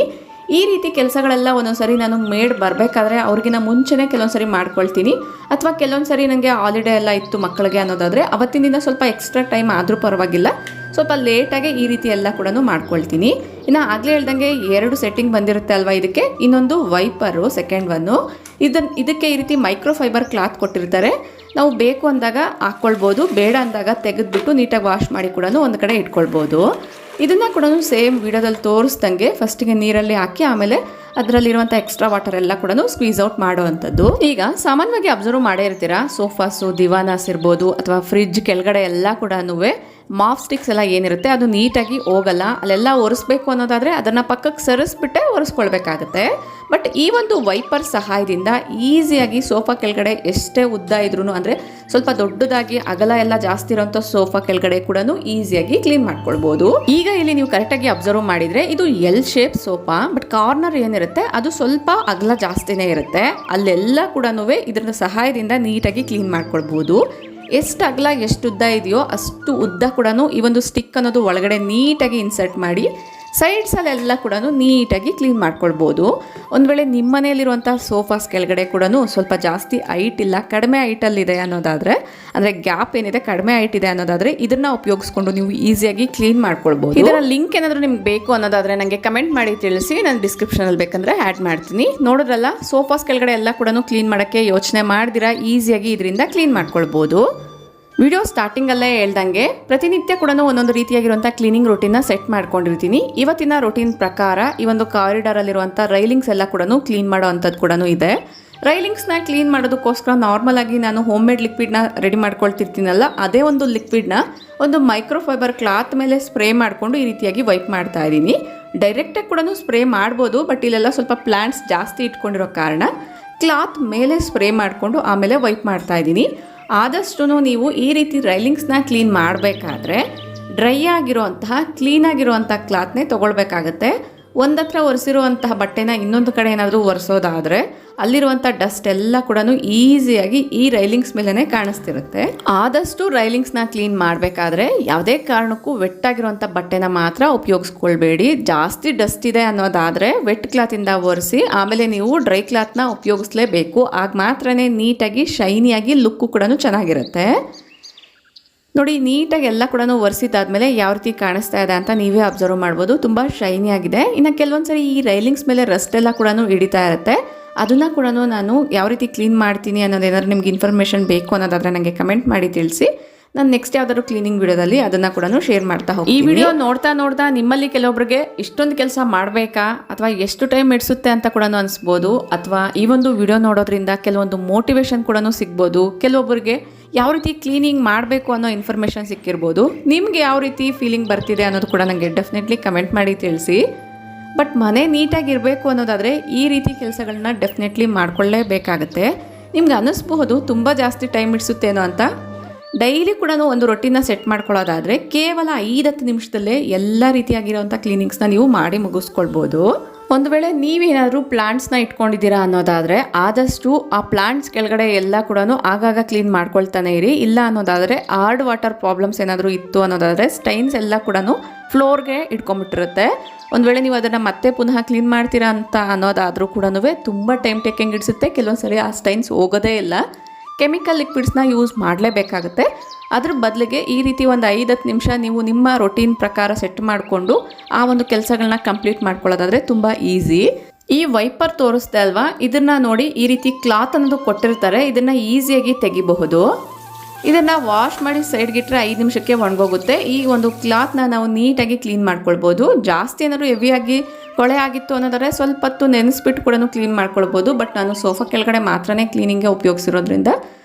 ಈ ರೀತಿ ಕೆಲಸಗಳೆಲ್ಲ ಒಂದೊಂದು ಸರಿ ನಾನು ಮೇಡ್ ಬರಬೇಕಾದ್ರೆ ಅವ್ರಿಗಿನ ಮುಂಚೆನೇ ಕೆಲವೊಂದು ಸರಿ ಮಾಡ್ಕೊಳ್ತೀನಿ. ಅಥವಾ ಕೆಲವೊಂದು ಸರಿ ನನಗೆ ಹಾಲಿಡೇ ಎಲ್ಲ ಇತ್ತು ಮಕ್ಕಳಿಗೆ ಅನ್ನೋದಾದರೆ ಅವತ್ತಿನ ದಿನ ಸ್ವಲ್ಪ ಎಕ್ಸ್ಟ್ರಾ ಟೈಮ್ ಆದರೂ ಪರವಾಗಿಲ್ಲ, ಸ್ವಲ್ಪ ಲೇಟಾಗಿ ಈ ರೀತಿ ಎಲ್ಲ ಕೂಡ ಮಾಡ್ಕೊಳ್ತೀನಿ. ಇನ್ನು ಆಗಲೇ ಹೇಳ್ದಂಗೆ 2 ಸೆಟ್ಟಿಂಗ್ ಬಂದಿರುತ್ತೆ ಅಲ್ವಾ ಇದಕ್ಕೆ. ಇನ್ನೊಂದು ವೈಪರು ಸೆಕೆಂಡ್ ಒನ್ನು. ಇದಕ್ಕೆ ಈ ರೀತಿ ಮೈಕ್ರೋಫೈಬರ್ ಕ್ಲಾತ್ ಕೊಟ್ಟಿರ್ತಾರೆ. ನಾವು ಬೇಕು ಅಂದಾಗ ಹಾಕ್ಕೊಳ್ಬೋದು, ಬೇಡ ಅಂದಾಗ ತೆಗೆದುಬಿಟ್ಟು ನೀಟಾಗಿ ವಾಶ್ ಮಾಡಿ ಕೂಡ ಒಂದು ಕಡೆ ಇಟ್ಕೊಳ್ಬೋದು. ಇದನ್ನು ಕೂಡ ಸೇಮ್ ವಿಡಿಯೋದಲ್ಲಿ ತೋರಿಸ್ದಂಗೆ ಫಸ್ಟಿಗೆ ನೀರಲ್ಲಿ ಹಾಕಿ ಆಮೇಲೆ ಅದರಲ್ಲಿರುವಂಥ ಎಕ್ಸ್ಟ್ರಾ ವಾಟರ್ ಎಲ್ಲ ಕೂಡ ಸ್ಕ್ವೀಸ್ ಔಟ್ ಮಾಡುವಂಥದ್ದು. ಈಗ ಸಾಮಾನ್ಯವಾಗಿ ಅಬ್ಸರ್ವ್ ಮಾಡೇ ಇರ್ತೀರಾ, ಸೋಫಾಸು ದಿವಾನಾಸ್ ಇರ್ಬೋದು ಅಥವಾ ಫ್ರಿಡ್ಜ್ ಕೆಳಗಡೆ ಎಲ್ಲ ಕೂಡ ಮಾಫ್ ಸ್ಟಿಕ್ಸ್ ಎಲ್ಲ ಏನಿರುತ್ತೆ ಅದು ನೀಟಾಗಿ ಹೋಗಲ್ಲ. ಅಲ್ಲೆಲ್ಲ ಒರೆಸ್ಬೇಕು ಅನ್ನೋದಾದರೆ ಅದನ್ನು ಪಕ್ಕಕ್ಕೆ ಸರಿಸ್ಬಿಟ್ಟೆ ಒರೆಸ್ಕೊಳ್ಬೇಕಾಗತ್ತೆ. ಬಟ್ ಈ ಒಂದು ವೈಪರ್ ಸಹಾಯದಿಂದ ಈಸಿಯಾಗಿ ಸೋಫಾ ಕೆಳಗಡೆ ಎಷ್ಟೇ ಉದ್ದ ಇದ್ರೂ, ಅಂದರೆ ಸ್ವಲ್ಪ ದೊಡ್ಡದಾಗಿ ಅಗಲ ಎಲ್ಲ ಜಾಸ್ತಿ ಇರೋಂಥ ಸೋಫಾ ಕೆಳಗಡೆ ಕೂಡ ಈಸಿಯಾಗಿ ಕ್ಲೀನ್ ಮಾಡ್ಕೊಳ್ಬೋದು. ಈಗ ಇಲ್ಲಿ ನೀವು ಕರೆಕ್ಟಾಗಿ ಅಬ್ಸರ್ವ್ ಮಾಡಿದರೆ ಇದು L shape sofa, but corner ಏನಿರುತ್ತೆ ಅದು ಸ್ವಲ್ಪ ಅಗಲ ಜಾಸ್ತಿನೇ ಇರುತ್ತೆ. ಅಲ್ಲೆಲ್ಲ ಕೂಡ ಇದರ ಸಹಾಯದಿಂದ ನೀಟಾಗಿ ಕ್ಲೀನ್ ಮಾಡ್ಕೊಳ್ಬೋದು. ಎಷ್ಟು ಅಗಲ ಎಷ್ಟು ಉದ್ದ ಇದೆಯೋ ಅಷ್ಟು ಉದ್ದ ಕೂಡ ಈ ಒಂದು ಸ್ಟಿಕ್ ಅನ್ನೋದು ಒಳಗಡೆ ನೀಟಾಗಿ ಇನ್ಸರ್ಟ್ ಮಾಡಿ ಸೈಡ್ಸಲ್ಲೆಲ್ಲ ಕೂಡ ನೀಟಾಗಿ ಕ್ಲೀನ್ ಮಾಡ್ಕೊಳ್ಬೋದು. ಒಂದು ವೇಳೆ ನಿಮ್ಮ ಮನೆಯಲ್ಲಿರುವಂಥ ಸೋಫಾಸ್ ಕೆಳಗಡೆ ಕೂಡ ಸ್ವಲ್ಪ ಜಾಸ್ತಿ ಹೈಟ್ ಇಲ್ಲ, ಕಡಿಮೆ ಹೈಟಲ್ಲಿದೆ ಅನ್ನೋದಾದರೆ, ಅಂದರೆ ಗ್ಯಾಪ್ ಏನಿದೆ ಕಡಿಮೆ ಹೈಟ್ ಇದೆ ಅನ್ನೋದಾದರೆ ಇದನ್ನು ಉಪಯೋಗಿಸ್ಕೊಂಡು ನೀವು ಈಸಿಯಾಗಿ ಕ್ಲೀನ್ ಮಾಡ್ಕೊಳ್ಬೋದು. ಇದರ ಲಿಂಕ್ ಏನಾದರೂ ನಿಮ್ಗೆ ಬೇಕು ಅನ್ನೋದಾದರೆ ನನಗೆ ಕಮೆಂಟ್ ಮಾಡಿ ತಿಳಿಸಿ, ನಾನು ಡಿಸ್ಕ್ರಿಪ್ಷನಲ್ಲಿ ಬೇಕಂದರೆ ಆ್ಯಡ್ ಮಾಡ್ತೀನಿ. ನೋಡೋದ್ರಲ್ಲ ಸೋಫಾಸ್ ಕೆಳಗಡೆ ಎಲ್ಲ ಕೂಡ ಕ್ಲೀನ್ ಮಾಡೋಕ್ಕೆ ಯೋಚನೆ ಮಾಡ್ದಿರಾ ಈಸಿಯಾಗಿ ಇದರಿಂದ ಕ್ಲೀನ್ ಮಾಡ್ಕೊಳ್ಬೋದು. ವಿಡಿಯೋ ಸ್ಟಾರ್ಟಿಂಗಲ್ಲೇ ಹೇಳ್ದಂಗೆ ಪ್ರತಿನಿತ್ಯ ಕೂಡ ಒಂದೊಂದು ರೀತಿಯಾಗಿರುವಂಥ ಕ್ಲೀನಿಂಗ್ ರೂಟೀನ್ನ ಸೆಟ್ ಮಾಡ್ಕೊಂಡಿರ್ತೀನಿ. ಇವತ್ತಿನ ರೂಟೀನ್ ಪ್ರಕಾರ ಈ ಒಂದು ಕಾರಿಡಾರಲ್ಲಿರುವಂಥ ರೈಲಿಂಗ್ಸ್ ಎಲ್ಲ ಕೂಡ ಕ್ಲೀನ್ ಮಾಡೋ ಅಂಥದ್ದು ಕೂಡ ಇದೆ. ರೈಲಿಂಗ್ಸ್ನ ಕ್ಲೀನ್ ಮಾಡೋದಕ್ಕೋಸ್ಕರ ನಾರ್ಮಲಾಗಿ ನಾನು ಹೋಮ್ ಮೇಡ್ ಲಿಕ್ವಿಡ್ನ ರೆಡಿ ಮಾಡ್ಕೊಳ್ತಿರ್ತೀನಲ್ಲ, ಅದೇ ಒಂದು ಲಿಕ್ವಿಡ್ನ ಒಂದು ಮೈಕ್ರೋಫೈಬರ್ ಕ್ಲಾತ್ ಮೇಲೆ ಸ್ಪ್ರೇ ಮಾಡಿಕೊಂಡು ಈ ರೀತಿಯಾಗಿ ವೈಪ್ ಮಾಡ್ತಾ ಇದ್ದೀನಿ. ಡೈರೆಕ್ಟಾಗಿ ಕೂಡ ಸ್ಪ್ರೇ ಮಾಡ್ಬೋದು, ಬಟ್ ಇಲ್ಲೆಲ್ಲ ಸ್ವಲ್ಪ ಪ್ಲಾಂಟ್ಸ್ ಜಾಸ್ತಿ ಇಟ್ಕೊಂಡಿರೋ ಕಾರಣ ಕ್ಲಾತ್ ಮೇಲೆ ಸ್ಪ್ರೇ ಮಾಡಿಕೊಂಡು ಆಮೇಲೆ ವೈಪ್ ಮಾಡ್ತಾ ಇದ್ದೀನಿ. ಆದಷ್ಟು ನೀವು ಈ ರೀತಿ ರೈಲಿಂಗ್ಸ್ನ ಕ್ಲೀನ್ ಮಾಡಬೇಕಾದ್ರೆ ಡ್ರೈ ಆಗಿರುವಂತಹ ಕ್ಲೀನಾಗಿರುವಂಥ ಕ್ಲಾತ್ನೇ ತೊಗೊಳ್ಬೇಕಾಗತ್ತೆ. ಒಂದತ್ರ ಒರೆಸಿರುವಂತಹ ಬಟ್ಟೆನ ಇನ್ನೊಂದು ಕಡೆ ಏನಾದರೂ ಒರೆಸೋದಾದರೆ ಅಲ್ಲಿರುವಂಥ ಡಸ್ಟ್ ಎಲ್ಲ ಕೂಡ ಈಸಿಯಾಗಿ ಈ ರೈಲಿಂಗ್ಸ್ ಮೇಲೇ ಕಾಣಿಸ್ತಿರುತ್ತೆ. ಆದಷ್ಟು ರೈಲಿಂಗ್ಸ್ನ ಕ್ಲೀನ್ ಮಾಡಬೇಕಾದ್ರೆ ಯಾವುದೇ ಕಾರಣಕ್ಕೂ ವೆಟ್ಟಾಗಿರುವಂಥ ಬಟ್ಟೆನ ಮಾತ್ರ ಉಪಯೋಗಿಸ್ಕೊಳ್ಬೇಡಿ. ಜಾಸ್ತಿ ಡಸ್ಟ್ ಇದೆ ಅನ್ನೋದಾದರೆ ವೆಟ್ ಕ್ಲಾತಿಂದ ಒರೆಸಿ ಆಮೇಲೆ ನೀವು ಡ್ರೈ ಕ್ಲಾತ್ನ ಉಪಯೋಗಿಸ್ಲೇಬೇಕು. ಆಗ ಮಾತ್ರ ನೀಟಾಗಿ ಶೈನಿಯಾಗಿ ಲುಕ್ಕು ಕೂಡ ಚೆನ್ನಾಗಿರುತ್ತೆ. ನೋಡಿ, ನೀಟಾಗಿ ಎಲ್ಲ ಕೂಡ ಒರೆಸಿದ್ದಾದ್ಮೇಲೆ ಯಾವ ರೀತಿ ಕಾಣಿಸ್ತಾ ಇದೆ ಅಂತ ನೀವೇ ಅಬ್ಸರ್ವ್ ಮಾಡ್ಬೋದು. ತುಂಬ ಶೈನಿ ಆಗಿದೆ. ಇನ್ನು ಕೆಲವೊಂದು ಸರಿ ಈ ರೈಲಿಂಗ್ಸ್ ಮೇಲೆ ರಸ್ಟ್ ಎಲ್ಲ ಕೂಡ ಹಿಡಿತಾ ಇರುತ್ತೆ. ಅದನ್ನು ಕೂಡ ನಾನು ಯಾವ ರೀತಿ ಕ್ಲೀನ್ ಮಾಡ್ತೀನಿ ಅನ್ನೋದೇನಾದ್ರು ನಿಮ್ಗೆ ಇನ್ಫಾರ್ಮೇಷನ್ ಬೇಕು ಅನ್ನೋದಾದರೆ ನನಗೆ ಕಮೆಂಟ್ ಮಾಡಿ ತಿಳಿಸಿ. ನಾನು ನೆಕ್ಸ್ಟ್ ಯಾವ್ದಾದ್ರು ಕ್ಲೀನಿಂಗ್ ವಿಡಿಯೋದಲ್ಲಿ ಅದನ್ನು ಕೂಡ ಶೇರ್ ಮಾಡ್ತಾ ಹೋಗ್ತೀನಿ. ಈ ವಿಡಿಯೋ ನೋಡ್ತಾ ನಿಮ್ಮಲ್ಲಿ ಕೆಲವೊಬ್ಬರಿಗೆ ಇಷ್ಟೊಂದು ಕೆಲಸ ಮಾಡಬೇಕಾ ಅಥವಾ ಎಷ್ಟು ಟೈಮ್ ಹಿಡಿಸುತ್ತೆ ಅಂತ ಕೂಡ ಅನಿಸ್ಬೋದು. ಅಥವಾ ಈ ಒಂದು ವಿಡಿಯೋ ನೋಡೋದ್ರಿಂದ ಕೆಲವೊಂದು ಮೋಟಿವೇಶನ್ ಕೂಡ ಸಿಗ್ಬೋದು. ಕೆಲವೊಬ್ಬರಿಗೆ ಯಾವ ರೀತಿ ಕ್ಲೀನಿಂಗ್ ಮಾಡಬೇಕು ಅನ್ನೋ ಇನ್ಫಾರ್ಮೇಷನ್ ಸಿಕ್ಕಿರ್ಬೋದು. ನಿಮ್ಗೆ ಯಾವ ರೀತಿ ಫೀಲಿಂಗ್ ಬರ್ತಿದೆ ಅನ್ನೋದು ಕೂಡ ನನಗೆ ಡೆಫಿನೆಟ್ಲಿ ಕಮೆಂಟ್ ಮಾಡಿ ತಿಳಿಸಿ. ಬಟ್ ಮನೆ ನೀಟಾಗಿರಬೇಕು ಅನ್ನೋದಾದರೆ ಈ ರೀತಿ ಕೆಲಸಗಳನ್ನ ಡೆಫಿನೆಟ್ಲಿ ಮಾಡ್ಕೊಳ್ಳೇಬೇಕಾಗತ್ತೆ. ನಿಮ್ಗೆ ಅನ್ನಿಸ್ಬಹುದು ತುಂಬ ಜಾಸ್ತಿ ಟೈಮ್ ಹಿಡಿಸುತ್ತೇನೋ ಅಂತ. ಡೈಲಿ ಕೂಡ ಒಂದು ರೊಟೀನ ಸೆಟ್ ಮಾಡ್ಕೊಳ್ಳೋದಾದರೆ ಕೇವಲ 5-10 ನಿಮಿಷದಲ್ಲೇ ಎಲ್ಲ ರೀತಿಯಾಗಿರೋಂಥ ಕ್ಲೀನಿಂಗ್ಸ್ನ ನೀವು ಮಾಡಿ ಮುಗಿಸ್ಕೊಳ್ಬೋದು. ಒಂದು ವೇಳೆ ನೀವೇನಾದರೂ ಪ್ಲಾಂಟ್ಸ್ನ ಇಟ್ಕೊಂಡಿದ್ದೀರಾ ಅನ್ನೋದಾದರೆ ಆದಷ್ಟು ಆ ಪ್ಲಾಂಟ್ಸ್ ಕೆಳಗಡೆ ಎಲ್ಲ ಕೂಡ ಆಗಾಗ ಕ್ಲೀನ್ ಮಾಡ್ಕೊಳ್ತಾನೆ ಇರಿ. ಇಲ್ಲ ಅನ್ನೋದಾದರೆ ಹಾರ್ಡ್ ವಾಟರ್ ಪ್ರಾಬ್ಲಮ್ಸ್ ಏನಾದರೂ ಇತ್ತು ಅನ್ನೋದಾದರೆ ಸ್ಟೈನ್ಸ್ ಎಲ್ಲ ಕೂಡ ಫ್ಲೋರ್ಗೆ ಇಟ್ಕೊಂಡ್ಬಿಟ್ಟಿರುತ್ತೆ. ಒಂದು ವೇಳೆ ನೀವು ಅದನ್ನು ಮತ್ತೆ ಪುನಃ ಕ್ಲೀನ್ ಮಾಡ್ತೀರಾ ಅಂತ ಅನ್ನೋದಾದರೂ ಕೂಡ ತುಂಬ ಟೈಮ್ ಟೇಕಿಂಗ್ ಇಡಿಸುತ್ತೆ. ಕೆಲವೊಂದು ಸರಿ ಆ ಸ್ಟೈನ್ಸ್ ಹೋಗೋದೇ ಇಲ್ಲ. ಕೆಮಿಕಲ್ ಲಿಕ್ವಿಡ್ಸ್ನ ಯೂಸ್ ಮಾಡಲೇಬೇಕಾಗುತ್ತೆ. ಅದ್ರ ಬದಲಿಗೆ ಈ ರೀತಿ ಒಂದು 5-10 ನಿಮಿಷ ನೀವು ನಿಮ್ಮ ರೊಟೀನ್ ಪ್ರಕಾರ ಸೆಟ್ ಮಾಡಿಕೊಂಡು ಆ ಒಂದು ಕೆಲಸಗಳನ್ನ ಕಂಪ್ಲೀಟ್ ಮಾಡ್ಕೊಳ್ಳೋದಾದರೆ ತುಂಬ ಈಸಿ. ಈ ವೈಪರ್ ತೋರಿಸ್ದೆ ಅಲ್ವಾ, ಇದನ್ನು ನೋಡಿ ಈ ರೀತಿ ಕ್ಲಾತ್ ಅನ್ನೋದು ಕೊಟ್ಟಿರ್ತಾರೆ. ಇದನ್ನು ಈಸಿಯಾಗಿ ತೆಗಿಬಹುದು. ಇದನ್ನು ವಾಶ್ ಮಾಡಿ ಸೈಡ್ಗಿಟ್ರೆ 5 ನಿಮಿಷಕ್ಕೆ ಒಣಗೋಗುತ್ತೆ. ಈ ಒಂದು ಕ್ಲಾತ್ನ ನಾವು ನೀಟಾಗಿ ಕ್ಲೀನ್ ಮಾಡ್ಕೊಳ್ಬೋದು. ಜಾಸ್ತಿ ಏನಾದರೂ ಹೆವಿಯಾಗಿ ಕೊಳೆ ಆಗಿತ್ತು ಅನ್ನೋದಾದರೆ ಸ್ವಲ್ಪ ಹೊತ್ತು ನೆನೆಸ್ಬಿಟ್ಟು ಕೂಡ ಕ್ಲೀನ್ ಮಾಡ್ಕೊಳ್ಬೋದು. ಬಟ್ ನಾನು ಸೋಫಾ ಕೆಳಗಡೆ ಮಾತ್ರನೇ ಕ್ಲೀನಿಂಗ್ಗೆ ಉಪಯೋಗಿಸಿರೋದ್ರಿಂದ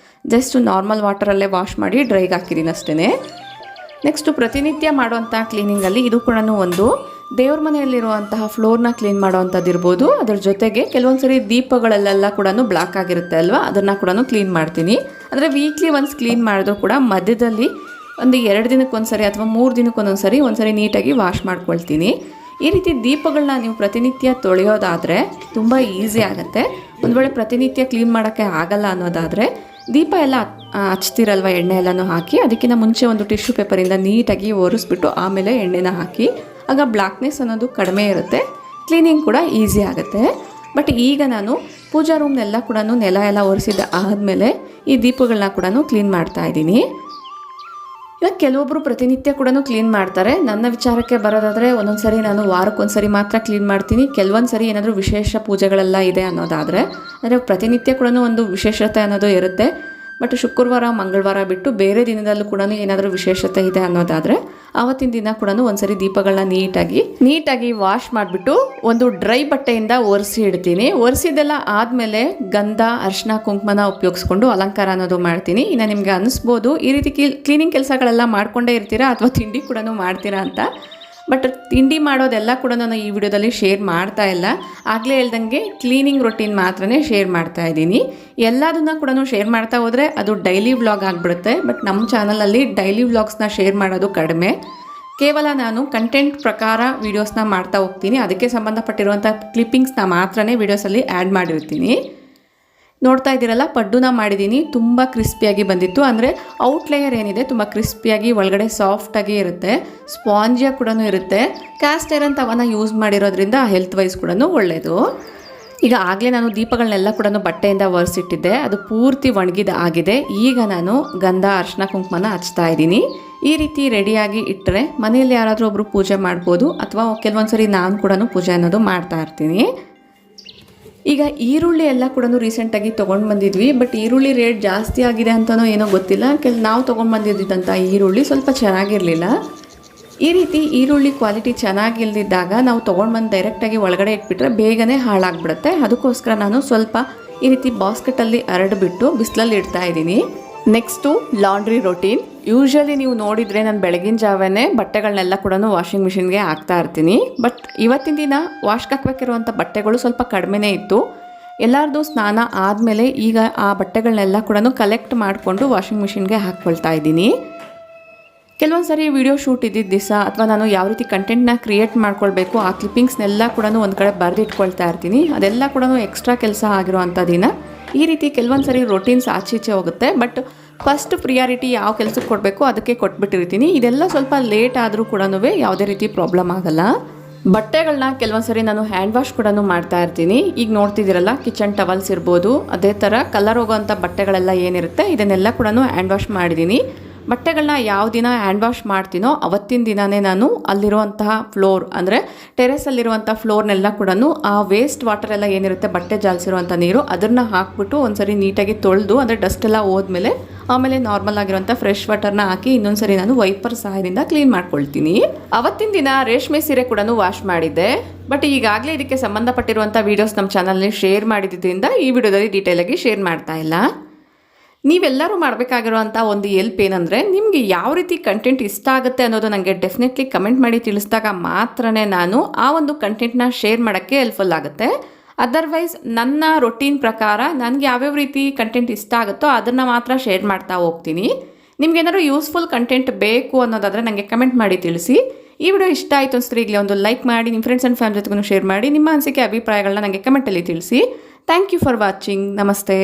ಜಸ್ಟ್ ನಾರ್ಮಲ್ ವಾಟರಲ್ಲೇ ವಾಶ್ ಮಾಡಿ ಡ್ರೈಗೆ ಹಾಕಿದ್ದೀನಿ ಅಷ್ಟೇ. ನೆಕ್ಸ್ಟು ಪ್ರತಿನಿತ್ಯ ಮಾಡುವಂಥ ಕ್ಲೀನಿಂಗಲ್ಲಿ ಇದು ಕೂಡ ಒಂದು ದೇವ್ರ ಮನೆಯಲ್ಲಿರುವಂತಹ ಫ್ಲೋರ್ನ ಕ್ಲೀನ್ ಮಾಡೋವಂಥದ್ದು ಇರ್ಬೋದು. ಅದ್ರ ಜೊತೆಗೆ ಕೆಲವೊಂದು ಸರಿ ದೀಪಗಳಲ್ಲೆಲ್ಲ ಕೂಡ ಬ್ಲಾಕ್ ಆಗಿರುತ್ತೆ ಅಲ್ವಾ, ಅದನ್ನು ಕೂಡ ಕ್ಲೀನ್ ಮಾಡ್ತೀನಿ. ಅಂದರೆ ವೀಕ್ಲಿ ಒನ್ಸ್ ಕ್ಲೀನ್ ಮಾಡಿದ್ರು ಕೂಡ ಮಧ್ಯದಲ್ಲಿ ಒಂದು 2 ದಿನಕ್ಕೊಂದ್ಸರಿ ಅಥವಾ 3 ದಿನಕ್ಕೊಂದೊಂದ್ಸರಿ ಒಂದ್ಸರಿ ನೀಟಾಗಿ ವಾಶ್ ಮಾಡ್ಕೊಳ್ತೀನಿ. ಈ ರೀತಿ ದೀಪಗಳನ್ನ ನೀವು ಪ್ರತಿನಿತ್ಯ ತೊಳೆಯೋದಾದರೆ ತುಂಬ ಈಸಿ ಆಗುತ್ತೆ. ಒಂದು ವೇಳೆ ಪ್ರತಿನಿತ್ಯ ಕ್ಲೀನ್ ಮಾಡೋಕ್ಕೆ ಆಗಲ್ಲ ಅನ್ನೋದಾದರೆ ದೀಪ ಎಲ್ಲ ಹಚ್ತಿರಲ್ವ, ಎಣ್ಣೆ ಎಲ್ಲನೂ ಹಾಕಿ ಅದಕ್ಕಿಂತ ಮುಂಚೆ ಒಂದು ಟಿಶ್ಯೂ ಪೇಪರಿಂದ ನೀಟಾಗಿ ಒರೆಸ್ಬಿಟ್ಟು ಆಮೇಲೆ ಎಣ್ಣೆನ ಹಾಕಿ, ಆಗ ಬ್ಲ್ಯಾಕ್ನೆಸ್ ಅನ್ನೋದು ಕಡಿಮೆ ಇರುತ್ತೆ, ಕ್ಲೀನಿಂಗ್ ಕೂಡ ಈಸಿ ಆಗುತ್ತೆ. ಬಟ್ ಈಗ ನಾನು ಪೂಜಾ ರೂಮ್ನೆಲ್ಲ ಕೂಡ ನೆಲ ಎಲ್ಲ ಒರೆಸಿದ ಆದಮೇಲೆ ಈ ದೀಪಗಳನ್ನ ಕೂಡ ಕ್ಲೀನ್ ಮಾಡ್ತಾ ಇದ್ದೀನಿ. ಇವಾಗ ಕೆಲವೊಬ್ಬರು ಪ್ರತಿನಿತ್ಯ ಕೂಡ ಕ್ಲೀನ್ ಮಾಡ್ತಾರೆ. ನನ್ನ ವಿಚಾರಕ್ಕೆ ಬರೋದಾದರೆ ಒಂದೊಂದು ಸರಿ ನಾನು ವಾರಕ್ಕೊಂದ್ಸರಿ ಮಾತ್ರ ಕ್ಲೀನ್ ಮಾಡ್ತೀನಿ. ಕೆಲವೊಂದು ಸರಿ ಏನಾದರೂ ವಿಶೇಷ ಪೂಜೆಗಳೆಲ್ಲ ಇದೆ ಅನ್ನೋದಾದರೆ ಅಂದರೆ ಪ್ರತಿನಿತ್ಯ ಕೂಡ ಒಂದು ವಿಶೇಷತೆ ಅನ್ನೋದು ಇರುತ್ತೆ. ಬಟ್ ಶುಕ್ರವಾರ ಮಂಗಳವಾರ ಬಿಟ್ಟು ಬೇರೆ ದಿನದಲ್ಲೂ ಕೂಡ ಏನಾದರೂ ವಿಶೇಷತೆ ಇದೆ ಅನ್ನೋದಾದರೆ ಆವತ್ತಿನ ದಿನ ಕೂಡ ಒಂದ್ಸರಿ ದೀಪಗಳನ್ನ ನೀಟಾಗಿ ವಾಶ್ ಮಾಡಿಬಿಟ್ಟು ಒಂದು ಡ್ರೈ ಬಟ್ಟೆಯಿಂದ ಒರೆಸಿ ಇಡ್ತೀನಿ. ಒರೆಸಿದೆಲ್ಲ ಆದಮೇಲೆ ಗಂಧ, ಅರಿಶಿನ, ಕುಂಕುಮನ ಉಪಯೋಗಿಸ್ಕೊಂಡು ಅಲಂಕಾರ ಅನ್ನೋದು ಮಾಡ್ತೀನಿ. ಇನ್ನು ನಿಮಗೆ ಅನಿಸ್ಬೋದು ಈ ರೀತಿ ಕ್ಲೀನಿಂಗ್ ಕೆಲಸಗಳೆಲ್ಲ ಮಾಡ್ಕೊಂಡೇ ಇರ್ತೀರಾ ಅಥವಾ ತಿಂಡಿ ಕೂಡ ಮಾಡ್ತೀರಾ ಅಂತ. ಬಟ್ ತಿಂಡಿ ಮಾಡೋದೆಲ್ಲ ಕೂಡ ನಾನು ಈ ವಿಡಿಯೋದಲ್ಲಿ ಶೇರ್ ಮಾಡ್ತಾ ಇಲ್ಲ. ಆಗಲೇ ಹೇಳ್ದಂಗೆ ಕ್ಲೀನಿಂಗ್ ರೊಟೀನ್ ಮಾತ್ರನೇ ಶೇರ್ ಮಾಡ್ತಾ ಇದ್ದೀನಿ. ಎಲ್ಲದನ್ನ ಕೂಡ ಶೇರ್ ಮಾಡ್ತಾ ಹೋದರೆ ಅದು ಡೈಲಿ ವ್ಲಾಗ್ ಆಗಿಬಿಡುತ್ತೆ. ಬಟ್ ನಮ್ಮ ಚಾನಲಲ್ಲಿ ಡೈಲಿ ವ್ಲಾಗ್ಸ್ನ ಶೇರ್ ಮಾಡೋದು ಕಡಿಮೆ. ಕೇವಲ ನಾನು ಕಂಟೆಂಟ್ ಪ್ರಕಾರ ವೀಡಿಯೋಸ್ನ ಮಾಡ್ತಾ ಹೋಗ್ತೀನಿ. ಅದಕ್ಕೆ ಸಂಬಂಧಪಟ್ಟಿರುವಂಥ ಕ್ಲಿಪ್ಪಿಂಗ್ಸ್ನ ಮಾತ್ರನೇ ವೀಡಿಯೋಸಲ್ಲಿ ಆ್ಯಡ್ ಮಾಡಿರ್ತೀನಿ. ನೋಡ್ತಾ ಇದ್ದೀರಲ್ಲ, ಪಡ್ಡುನ ಮಾಡಿದ್ದೀನಿ. ತುಂಬ ಕ್ರಿಸ್ಪಿಯಾಗಿ ಬಂದಿತ್ತು. ಅಂದರೆ ಔಟ್ ಲೇಯರ್ ಏನಿದೆ ತುಂಬ ಕ್ರಿಸ್ಪಿಯಾಗಿ, ಒಳಗಡೆ ಸಾಫ್ಟಾಗಿ ಇರುತ್ತೆ, ಸ್ಪಾಂಜಿಯಾಗಿ ಕೂಡ ಇರುತ್ತೆ. ಕ್ಯಾಸ್ಟ್ ಐರನ್ ತವನ ಯೂಸ್ ಮಾಡಿರೋದ್ರಿಂದ ಹೆಲ್ತ್ ವೈಸ್ ಕೂಡ ಒಳ್ಳೆಯದು. ಈಗ ಆಗಲೇ ನಾನು ದೀಪಗಳನ್ನೆಲ್ಲ ಕೂಡ ಬಟ್ಟೆಯಿಂದ ಒರೆಸಿಟ್ಟಿದ್ದೆ, ಅದು ಪೂರ್ತಿ ಒಣಗಿದ ಆಗಿದೆ. ಈಗ ನಾನು ಗಂಧ, ಅರಿಶಿನ, ಕುಂಕುಮನ ಹಚ್ತಾ ಇದ್ದೀನಿ. ಈ ರೀತಿ ರೆಡಿಯಾಗಿ ಇಟ್ಟರೆ ಮನೆಯಲ್ಲಿ ಯಾರಾದರೂ ಒಬ್ಬರು ಪೂಜೆ ಮಾಡ್ಬೋದು, ಅಥವಾ ಕೆಲವೊಂದು ಸರಿ ನಾನು ಕೂಡ ಪೂಜೆ ಅನ್ನೋದು ಮಾಡ್ತಾ ಇರ್ತೀನಿ. ಈಗ ಈರುಳ್ಳಿ ಎಲ್ಲ ಕೂಡ ರೀಸೆಂಟಾಗಿ ತೊಗೊಂಡು ಬಂದಿದ್ವಿ. ಬಟ್ ಈರುಳ್ಳಿ ರೇಟ್ ಜಾಸ್ತಿ ಆಗಿದೆ ಅಂತನೋ ಏನೋ ಗೊತ್ತಿಲ್ಲ. ನಾವು ತೊಗೊಂಡು ಬಂದಿದ್ದಂಥ ಈರುಳ್ಳಿ ಸ್ವಲ್ಪ ಚೆನ್ನಾಗಿರಲಿಲ್ಲ. ಈ ರೀತಿ ಈರುಳ್ಳಿ ಕ್ವಾಲಿಟಿ ಚೆನ್ನಾಗಿಲ್ದಿದ್ದಾಗ ನಾವು ತೊಗೊಂಡು ಬಂದು ಡೈರೆಕ್ಟಾಗಿ ಒಳಗಡೆ ಇಟ್ಬಿಟ್ರೆ ಬೇಗನೆ ಹಾಳಾಗ್ಬಿಡುತ್ತೆ. ಅದಕ್ಕೋಸ್ಕರ ನಾನು ಸ್ವಲ್ಪ ಈ ರೀತಿ ಬಾಸ್ಕೆಟಲ್ಲಿ ಹರಡ್ಬಿಟ್ಟು ಬಿಸಿಲಲ್ಲಿ ಇಡ್ತಾ ಇದ್ದೀನಿ. Next laundry routine. ಯೂಶ್ವಲಿ ನೀವು ನೋಡಿದರೆ ನಾನು ಬೆಳಗಿನ ಜಾವನೇ ಬಟ್ಟೆಗಳನ್ನೆಲ್ಲ ಕೂಡ ವಾಷಿಂಗ್ ಮಿಷಿನ್ಗೆ ಹಾಕ್ತಾ ಇರ್ತೀನಿ. ಬಟ್ ಇವತ್ತಿನ ದಿನ ವಾಶ್ಗೆ ಹಾಕಬೇಕಿರುವಂಥ ಬಟ್ಟೆಗಳು ಸ್ವಲ್ಪ ಕಡಿಮೆನೇ ಇತ್ತು. ಎಲ್ಲರದು ಸ್ನಾನ ಆದಮೇಲೆ ಈಗ ಆ ಬಟ್ಟೆಗಳನ್ನೆಲ್ಲ ಕೂಡ ಕಲೆಕ್ಟ್ ಮಾಡಿಕೊಂಡು ವಾಷಿಂಗ್ ಮಿಷಿನ್ಗೆ ಹಾಕ್ಕೊಳ್ತಾ ಇದ್ದೀನಿ. ಕೆಲವೊಂದು ಸರಿ ವಿಡಿಯೋ ಶೂಟ್ ಇದ್ದಿದ್ದ ದಿವಸ ಅಥವಾ ನಾನು ಯಾವ ರೀತಿ ಕಂಟೆಂಟ್ನ ಕ್ರಿಯೇಟ್ ಮಾಡ್ಕೊಳ್ಬೇಕು ಆ ಕ್ಲಿಪ್ಪಿಂಗ್ಸ್ನೆಲ್ಲ ಕೂಡ ಒಂದು ಕಡೆ ಬರೆದಿಟ್ಕೊಳ್ತಾ ಇರ್ತೀನಿ. ಅದೆಲ್ಲ ಕೂಡ ಎಕ್ಸ್ಟ್ರಾ ಕೆಲಸ ಆಗಿರೋವಂಥ ದಿನ. ಈ ರೀತಿ ಕೆಲವೊಂದು ಸರಿ ರೊಟೀನ್ಸ್ ಆಚೀಚೆ ಹೋಗುತ್ತೆ. ಬಟ್ ಫಸ್ಟ್ ಪ್ರಿಯಾರಿಟಿ ಯಾವ ಕೆಲಸಕ್ಕೆ ಕೊಡಬೇಕು ಅದಕ್ಕೆ ಕೊಟ್ಬಿಟ್ಟಿರ್ತೀನಿ. ಇದೆಲ್ಲ ಸ್ವಲ್ಪ ಲೇಟ್ ಆದರೂ ಕೂಡ ಯಾವುದೇ ರೀತಿ ಪ್ರಾಬ್ಲಮ್ ಆಗಲ್ಲ. ಬಟ್ಟೆಗಳನ್ನ ಕೆಲವೊಂದು ಸರಿ ನಾನು ಹ್ಯಾಂಡ್ ವಾಶ್ ಕೂಡ ಮಾಡ್ತಾ ಇರ್ತೀನಿ. ಈಗ ನೋಡ್ತಿದ್ದೀರಲ್ಲ, ಕಿಚನ್ ಟವಲ್ಸ್ ಇರ್ಬೋದು, ಅದೇ ಥರ ಕಲರ್ ಹೋಗೋವಂಥ ಬಟ್ಟೆಗಳೆಲ್ಲ ಏನಿರುತ್ತೆ ಇದನ್ನೆಲ್ಲ ಕೂಡ ಹ್ಯಾಂಡ್ ವಾಶ್ ಮಾಡಿದ್ದೀನಿ. ಬಟ್ಟೆಗಳನ್ನ ಯಾವ ದಿನ ಹ್ಯಾಂಡ್ ವಾಶ್ ಮಾಡ್ತೀನೋ ಅವತ್ತಿನ ದಿನವೇ ನಾನು ಅಲ್ಲಿರುವಂತಹ ಫ್ಲೋರ್ ಅಂದರೆ ಟೆರೆಸಲ್ಲಿರುವಂಥ ಫ್ಲೋರ್ನೆಲ್ಲ ಕೂಡ ಆ ವೇಸ್ಟ್ ವಾಟರ್ ಎಲ್ಲ ಏನಿರುತ್ತೆ, ಬಟ್ಟೆ ಜಾಲಿಸಿರುವಂಥ ನೀರು, ಅದನ್ನು ಹಾಕ್ಬಿಟ್ಟು ಒಂದ್ಸರಿ ನೀಟಾಗಿ ತೊಳೆದು ಅಂದರೆ ಡಸ್ಟ್ ಎಲ್ಲ ಹೋದ್ಮೇಲೆ ಆಮೇಲೆ ನಾರ್ಮಲ್ ಆಗಿರುವಂಥ ಫ್ರೆಶ್ ವಾಟರ್ನ ಹಾಕಿ ಇನ್ನೊಂದ್ಸರಿ ನಾನು ವೈಪರ್ ಸಹಾಯದಿಂದ ಕ್ಲೀನ್ ಮಾಡ್ಕೊಳ್ತೀನಿ. ಅವತ್ತಿನ ದಿನ ರೇಷ್ಮೆ ಸೀರೆ ಕೂಡ ವಾಶ್ ಮಾಡಿದ್ದೆ. ಬಟ್ ಈಗಾಗಲೇ ಇದಕ್ಕೆ ಸಂಬಂಧಪಟ್ಟಿರುವಂಥ ವೀಡಿಯೋಸ್ ನಮ್ಮ ಚಾನಲ್ನಲ್ಲಿ ಶೇರ್ ಮಾಡಿದ್ದರಿಂದ ಈ ವಿಡಿಯೋದಲ್ಲಿ ಡೀಟೇಲಾಗಿ ಶೇರ್ ಮಾಡ್ತಾ ಇಲ್ಲ. ನೀವೆಲ್ಲರೂ ಮಾಡಬೇಕಾಗಿರುವಂಥ ಒಂದು ಎಲ್ಪ್ ಏನಂದರೆ, ನಿಮಗೆ ಯಾವ ರೀತಿ ಕಂಟೆಂಟ್ ಇಷ್ಟ ಆಗುತ್ತೆ ಅನ್ನೋದು ನನಗೆ ಡೆಫಿನೆಟ್ಲಿ ಕಮೆಂಟ್ ಮಾಡಿ ತಿಳಿಸಿದಾಗ ಮಾತ್ರನೇ ನಾನು ಆ ಒಂದು ಕಂಟೆಂಟ್ನ ಶೇರ್ ಮಾಡೋಕ್ಕೆ ಹೆಲ್ಪ್ಫುಲ್ ಆಗುತ್ತೆ. ಅದರ್ವೈಸ್ ನನ್ನ ರೊಟೀನ್ ಪ್ರಕಾರ ನನಗೆ ಯಾವ್ಯಾವ ರೀತಿ ಕಂಟೆಂಟ್ ಇಷ್ಟ ಆಗುತ್ತೋ ಅದನ್ನು ಮಾತ್ರ ಶೇರ್ ಮಾಡ್ತಾ ಹೋಗ್ತೀನಿ. ನಿಮ್ಗೇನಾದ್ರು ಯೂಸ್ಫುಲ್ ಕಂಟೆಂಟ್ ಬೇಕು ಅನ್ನೋದಾದರೆ ನನಗೆ ಕಮೆಂಟ್ ಮಾಡಿ ತಿಳಿಸಿ. ಈ ವಿಡಿಯೋ ಇಷ್ಟ ಆಯಿತು ಅನ್ಸಿದ್ರೆ ಈಗಲೇ ಒಂದು ಲೈಕ್ ಮಾಡಿ, ನಿಮ್ಮ ಫ್ರೆಂಡ್ಸ್ ಆ್ಯಂಡ್ ಫ್ಯಾಮಿಲಿ ಜೊತೆಗೂ ಶೇರ್ ಮಾಡಿ. ನಿಮ್ಮ ಅನಿಸಿಕೆ ಅಭಿಪ್ರಾಯಗಳನ್ನ ನನಗೆ ಕಮೆಂಟಲ್ಲಿ ತಿಳಿಸಿ. Thank you for watching. ನಮಸ್ತೆ.